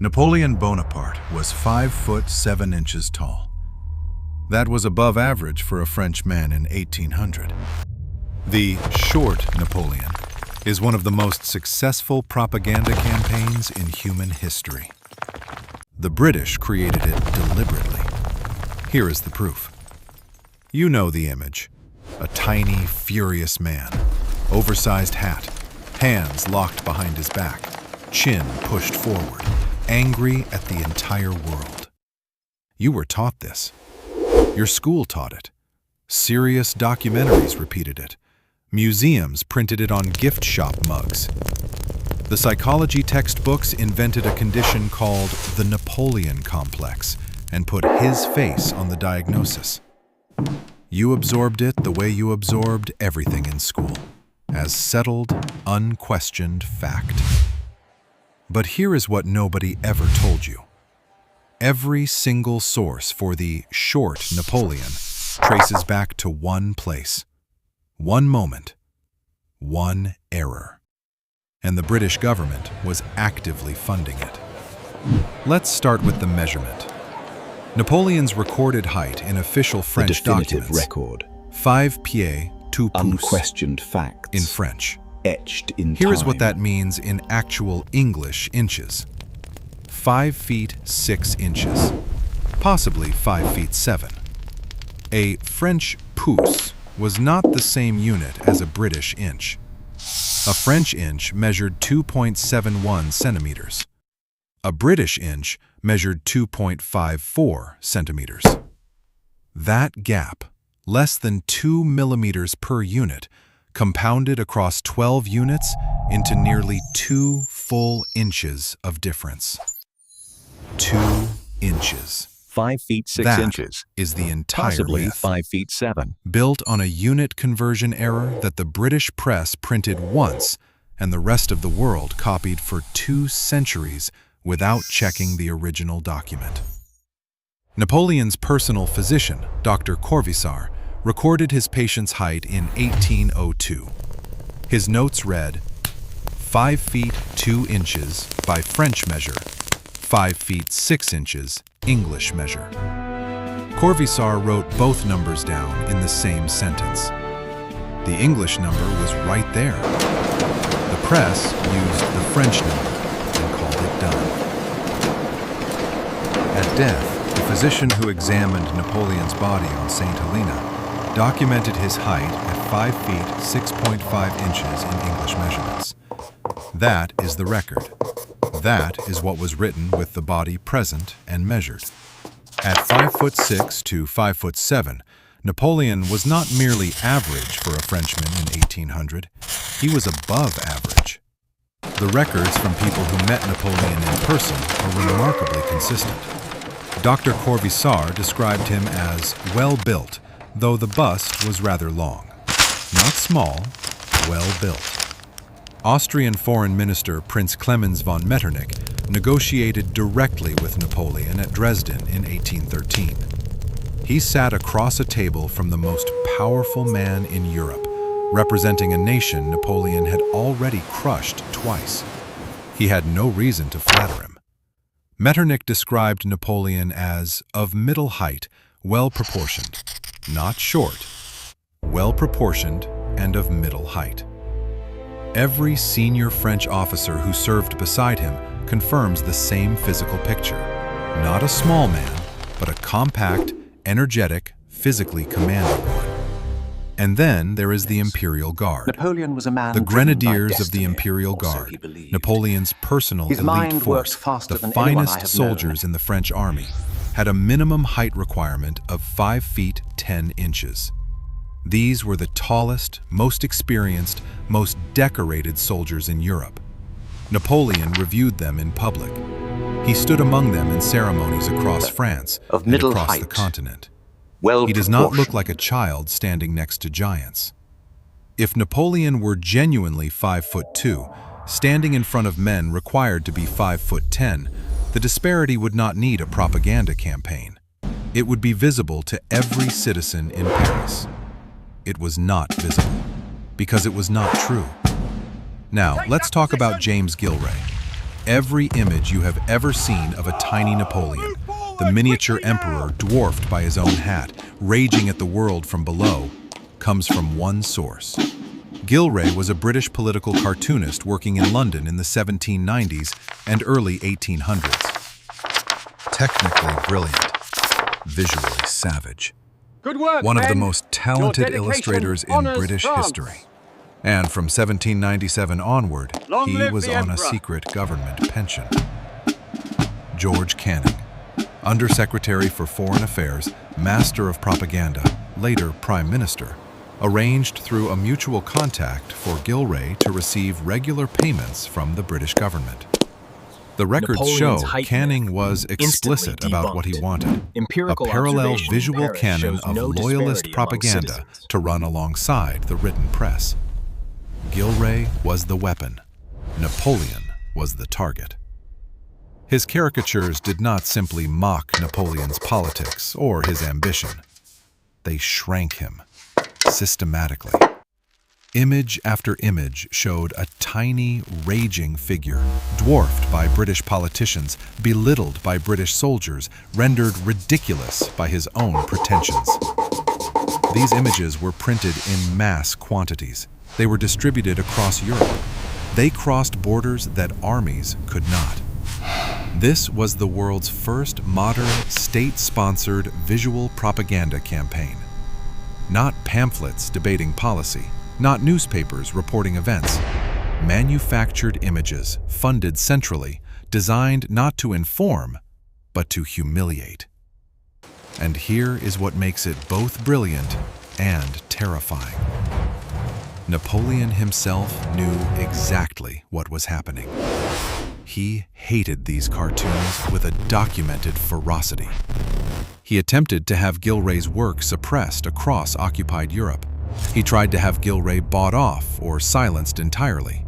Napoleon Bonaparte was 5 foot 7 inches tall. That was above average for a French man in 1800. The short Napoleon is one of the most successful propaganda campaigns in human history. The British created it deliberately. Here is the proof. You know the image. A tiny, furious man, oversized hat, hands locked behind his back, chin pushed forward, angry at the entire world. You were taught this. Your school taught it. Serious documentaries repeated it. Museums printed it on gift shop mugs. The psychology textbooks invented a condition called the Napoleon complex and put his face on the diagnosis. You absorbed it the way you absorbed everything in school, as settled, unquestioned fact. But here is what nobody ever told you. Every single source for the short Napoleon traces back to one place, one moment, one error. And the British government was actively funding it. Let's start with the measurement. Napoleon's recorded height in official French documents, record, 5 pieds 2 pouces, unquestioned facts, in French. etched in Here time. is what that means in actual English inches. 5 feet 6 inches, possibly 5 feet 7. A French pouce was not the same unit as a British inch. A French inch measured 2.71 centimeters. A British inch measured 2.54 centimeters. That gap, less than 2 millimeters per unit, compounded across 12 units into nearly 2 full inches of difference. 2 inches. 5 feet 6 That inches, is the entire possibly myth, 5 feet 7. built on a unit conversion error that the British press printed once and the rest of the world copied for 2 centuries without checking the original document. Napoleon's personal physician, Dr. Corvisart, recorded his patient's height in 1802. His notes read, 5 feet 2 inches by French measure, 5 feet 6 inches English measure. Corvisart wrote both numbers down in the same sentence. The English number was right there. The press used the French number and called it done. At death, the physician who examined Napoleon's body on St. Helena documented his height at 5 feet 6.5 inches in English measurements. That is the record. That is what was written with the body present and measured. At 5 foot 6 to 5 foot 7, Napoleon was not merely average for a Frenchman in 1800. He was above average. The records from people who met Napoleon in person are remarkably consistent. Dr. Corvisart described him as well-built, though the bust was rather long. Not small, well-built. Austrian Foreign Minister Prince Clemens von Metternich negotiated directly with Napoleon at Dresden in 1813. He sat across a table from the most powerful man in Europe, representing a nation Napoleon had already crushed twice. He had no reason to flatter him. Metternich described Napoleon as of middle height, well-proportioned, not short, well-proportioned and of middle height. Every senior French officer who served beside him confirms the same physical picture. Not a small man, but a compact, energetic, physically commanding one. And then there is the Imperial Guard. Napoleon was a man The driven by Grenadiers of the destiny, Imperial or so Guard, he believed. Napoleon's personal His elite mind worked force, faster the than anyone I finest have soldiers known. in the French army, had a minimum height requirement of 5 feet 10 inches. These were the tallest, most experienced, most decorated soldiers in Europe. Napoleon reviewed them in public. He stood among them in ceremonies across France Of and middle across the height. continent. Well He does not look proportioned. like a child standing next to giants. If Napoleon were genuinely 5'2", standing in front of men required to be 5'10", the disparity would not need a propaganda campaign. It would be visible to every citizen in Paris. It was not visible, because it was not true. Now, let's talk about James Gillray. every image you have ever seen of a tiny Napoleon, the miniature emperor dwarfed by his own hat, raging at the world from below, comes from one source. Gillray was a British political cartoonist working in London in the 1790s and early 1800s. Technically brilliant, visually savage. Good work, One of the men. most talented Your dedication illustrators in honors British France. history. And from 1797 onward, Long he live was the on a Emperor. secret government pension. George Canning, Undersecretary for Foreign Affairs, Master of Propaganda, later Prime Minister, arranged through a mutual contact for Gillray to receive regular payments from the British government. The records Napoleon's show height Canning myth, was explicit instantly about what he debunked. wanted. A Empirical parallel observation in visual Paris canon shows of no loyalist disparity among propaganda citizens. to run alongside the written press. Gillray was the weapon. Napoleon was the target. His caricatures did not simply mock Napoleon's politics or his ambition. They shrank him, systematically. Image after image showed a tiny, raging figure, dwarfed by British politicians, belittled by British soldiers, rendered ridiculous by his own pretensions. These images were printed in mass quantities. They were distributed across Europe. They crossed borders that armies could not. This was the world's first modern, state-sponsored visual propaganda campaign. Not pamphlets debating policy, not newspapers reporting events. Manufactured images, funded centrally, designed not to inform, but to humiliate. And here is what makes it both brilliant and terrifying. Napoleon himself knew exactly what was happening. He hated these cartoons with a documented ferocity. He attempted to have Gillray's work suppressed across occupied Europe. He tried to have Gillray bought off or silenced entirely.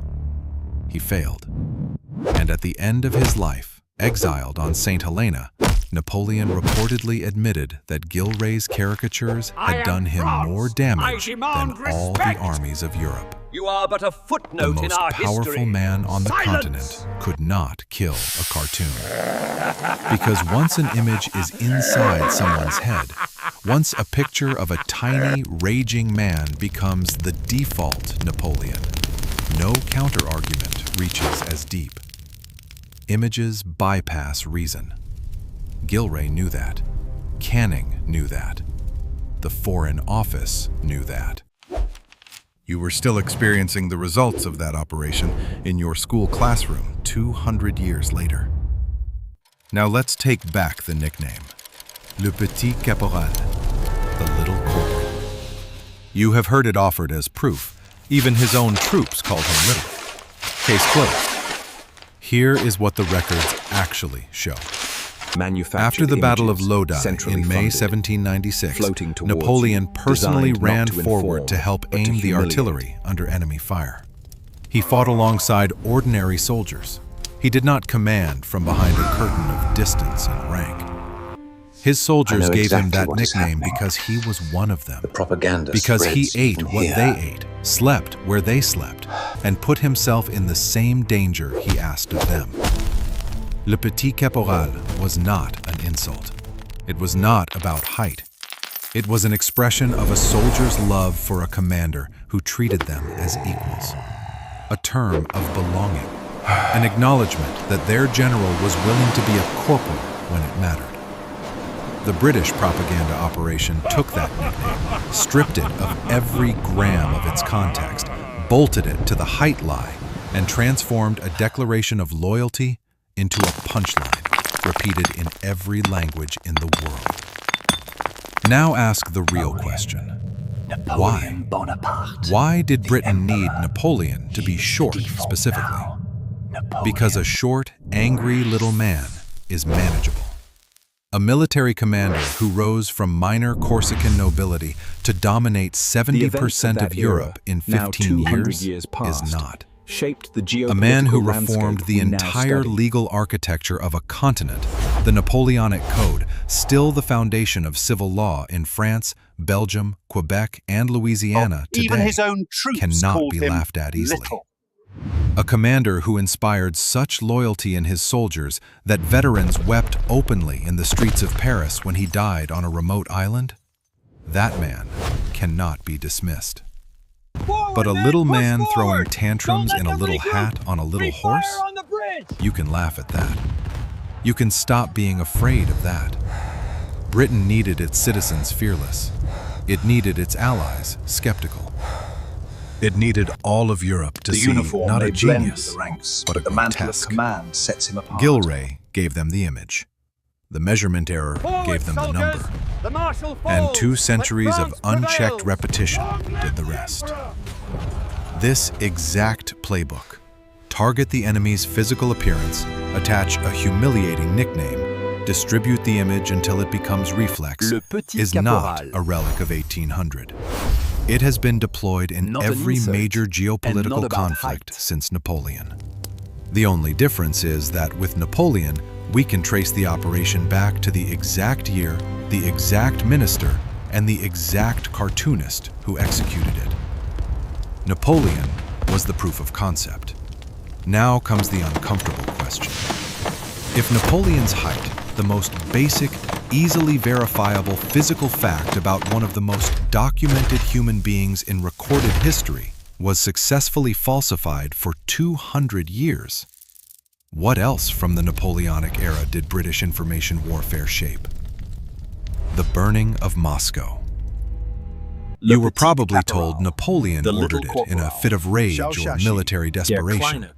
He failed. And at the end of his life, exiled on St. Helena, Napoleon reportedly admitted that Gillray's caricatures had done him more damage than all the armies of Europe. You are but a The footnote in most our powerful history. man on the continent could not kill a cartoon. Because once an image is inside someone's head, once a picture of a tiny, raging man becomes the default Napoleon, no counter-argument reaches as deep. Images bypass reason. Gillray knew that. Canning knew that. The Foreign Office knew that. You were still experiencing the results of that operation in your school classroom 200 years later. Now let's take back the nickname. Le Petit Caporal, the Little Corporal. You have heard it offered as proof. Even his own troops called him Little. Case closed. Here is what the records actually show. After the Battle of Lodi in May 1796, Napoleon personally ran forward to help aim the artillery under enemy fire. He fought alongside ordinary soldiers. He did not command from behind a curtain of distance and rank. His soldiers gave him that nickname because he was one of them. Because he ate what they ate, slept where they slept, and put himself in the same danger he asked of them. Le Petit Caporal was not an insult. It was not about height. It was an expression of a soldier's love for a commander who treated them as equals. A term of belonging. An acknowledgement that their general was willing to be a corporal when it mattered. The British propaganda operation took that nickname, stripped it of every gram of its context, bolted it to the height lie, and transformed a declaration of loyalty into a punchline, repeated in every language in the world. Now ask the real question. Napoleon Bonaparte. Why did Britain need Napoleon to be short specifically? Because a short, angry little man is manageable. A military commander who rose from minor Corsican nobility to dominate 70% of Europe in 15 years is not. Shaped the A man who geopolitical reformed landscape the we now entire study. legal architecture of a continent, the Napoleonic Code, still the foundation of civil law in France, Belgium, Quebec, and Louisiana today, Even his own troops cannot called be him laughed at easily. little. A commander who inspired such loyalty in his soldiers that veterans wept openly in the streets of Paris when he died on a remote island? That man cannot be dismissed. But a little man throwing tantrums in a little hat on a little horse? You can laugh at that. You can stop being afraid of that. Britain needed its citizens fearless. It needed its allies skeptical. It needed all of Europe to see not a genius, but a grotesque. Sets him apart. Gillray gave them the image. The measurement error gave them the number. And 2 centuries of unchecked repetition did the rest. This exact playbook, target the enemy's physical appearance, attach a humiliating nickname, distribute the image until it becomes reflex, is not a relic of 1800. It has been deployed in every major geopolitical conflict since Napoleon. The only difference is that with Napoleon, we can trace the operation back to the exact year, the exact minister, and the exact cartoonist who executed it. Napoleon was the proof of concept. Now comes the uncomfortable question. If Napoleon's height, the most basic, easily verifiable physical fact about one of the most documented human beings in recorded history, was successfully falsified for 200 years, what else from the Napoleonic era did British information warfare shape? The burning of Moscow. You were probably told Napoleon ordered it in a fit of rage or military desperation.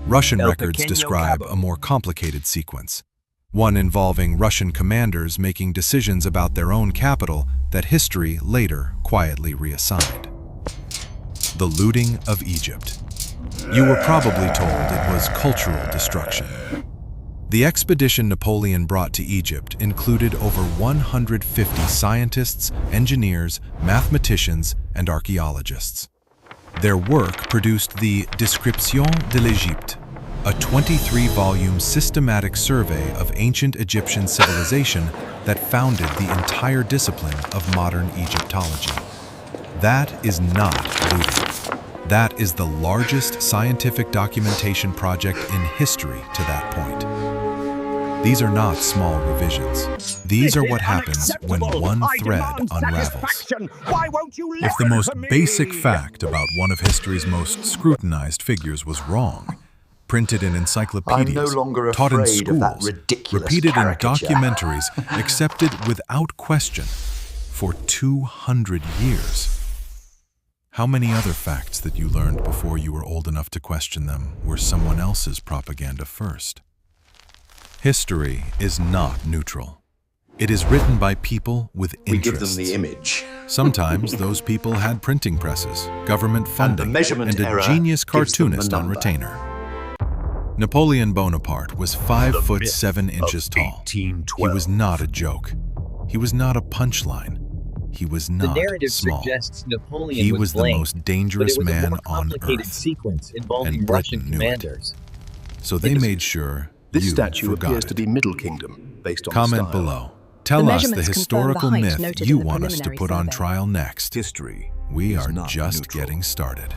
Russian records describe a more complicated sequence, one involving Russian commanders making decisions about their own capital that history later quietly reassigned. The looting of Egypt. You were probably told it was cultural destruction. The expedition Napoleon brought to Egypt included over 150 scientists, engineers, mathematicians, and archaeologists. Their work produced the Description de l'Égypte, a 23-volume systematic survey of ancient Egyptian civilization that founded the entire discipline of modern Egyptology. That is not looting. That is the largest scientific documentation project in history to that point. These are not small revisions. These are what happens when one thread unravels. If the most basic fact about one of history's most scrutinized figures was wrong, printed in encyclopedias, taught in schools, repeated in documentaries, accepted without question for 200 years, how many other facts that you learned before you were old enough to question them were someone else's propaganda first? History is not neutral. It is written by people with interests. We give them the image. Sometimes those people had printing presses, government funding, and a genius cartoonist on retainer. Napoleon Bonaparte was 5 foot 7 inches tall. He was not a joke. He was not a punchline. He was not small. He was the most dangerous man on Earth, and Britain knew it. So they made sure This you statue forgot appears it. to be Middle Kingdom, based on Comment style. below. Tell us the measurements historical confirm the height myth noted you in the want us to preliminary put on survey. trial next. History We is are not just neutral. getting started.